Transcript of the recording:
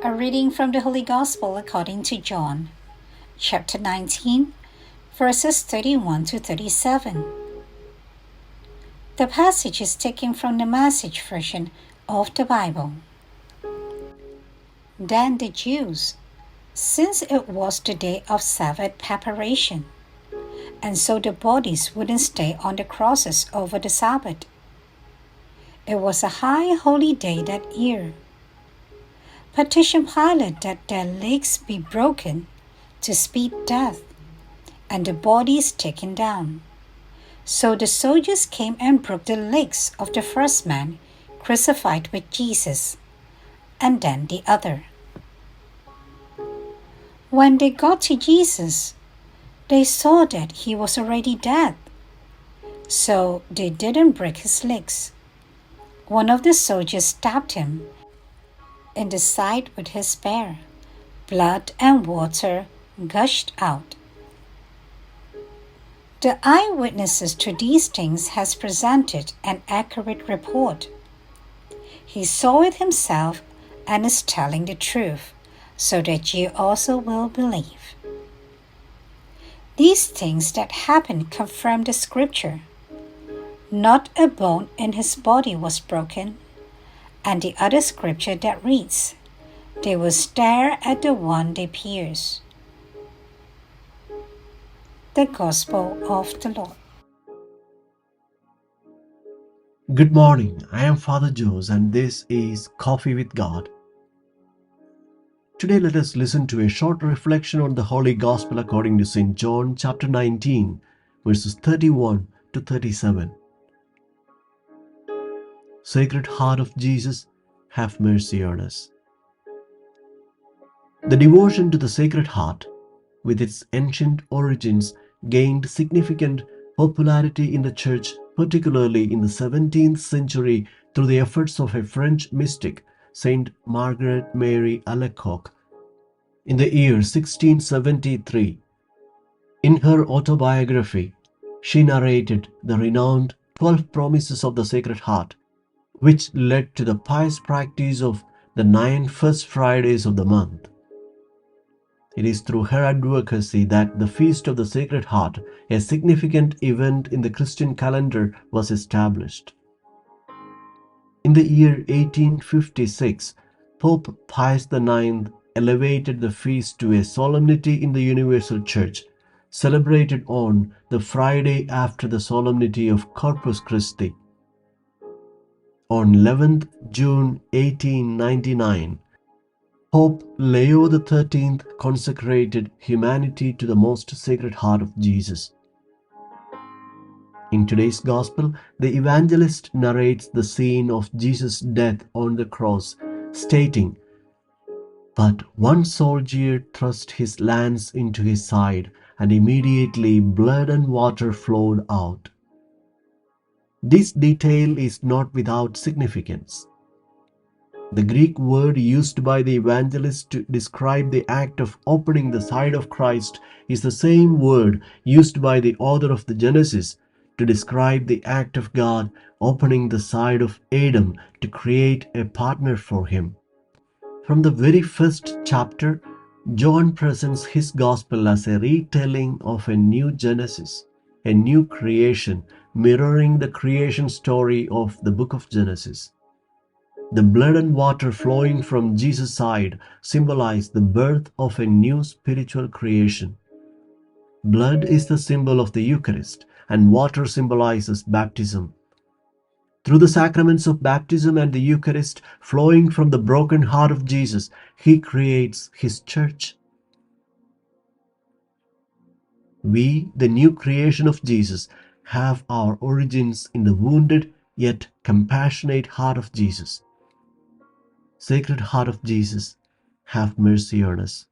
A reading from the Holy Gospel according to John, chapter 19, verses 31 to 37. The passage is taken from the Message version of the Bible. Then the Jews, since it was the day of Sabbath preparation, and so the bodies wouldn't stay on the crosses over the Sabbath. It was a high holy day that year. Petitioned Pilate that their legs be broken to speed death, and the bodies taken down. So the soldiers came and broke the legs of the first man crucified with Jesus, and then the other. When they got to Jesus, they saw that he was already dead, so they didn't break his legs. One of the soldiers stabbed him in the side with his spear. Blood and water gushed out. The eyewitnesses to these things has presented an accurate report. He saw it himself and is telling the truth, so that you also will believe. These things that happened confirm the scripture. Not a bone in his body was broken. And the other scripture that reads, they will stare at the one they pierce. The Gospel of the Lord. Good morning, I am Father Jose and this is Coffee with God. Today let us listen to a short reflection on the Holy Gospel according to St. John chapter 19, verses 31 to 37. Sacred Heart of Jesus, have mercy on us. The devotion to the Sacred Heart, with its ancient origins, gained significant popularity in the Church, particularly in the 17th century through the efforts of a French mystic, Saint Margaret Mary Alacoque. In the year 1673, in her autobiography, she narrated the renowned 12 promises of the Sacred Heart, which led to the pious practice of the 9 first Fridays of the month. It is through her advocacy that the Feast of the Sacred Heart, a significant event in the Christian calendar, was established. In the year 1856, Pope Pius IX elevated the feast to a solemnity in the Universal Church, celebrated on the Friday after the Solemnity of Corpus Christi. On 11th June 1899, Pope Leo XIII consecrated humanity to the most Sacred Heart of Jesus. In today's Gospel, the evangelist narrates the scene of Jesus' death on the cross, stating, "But one soldier thrust his lance into his side, and immediately blood and water flowed out." This detail is not without significance. The Greek word used by the evangelist to describe the act of opening the side of Christ is the same word used by the author of the Genesis to describe the act of God opening the side of Adam to create a partner for him. From the very first chapter, John presents his gospel as a retelling of a new Genesis, a new creation, mirroring the creation story of the book of Genesis. The blood and water flowing from Jesus' side symbolize the birth of a new spiritual creation. Blood is the symbol of the Eucharist, and water symbolizes baptism. Through the sacraments of baptism and the Eucharist flowing from the broken heart of Jesus, he creates his church. We, the new creation of Jesus, have our origins in the wounded yet compassionate heart of Jesus. Sacred Heart of Jesus, have mercy on us.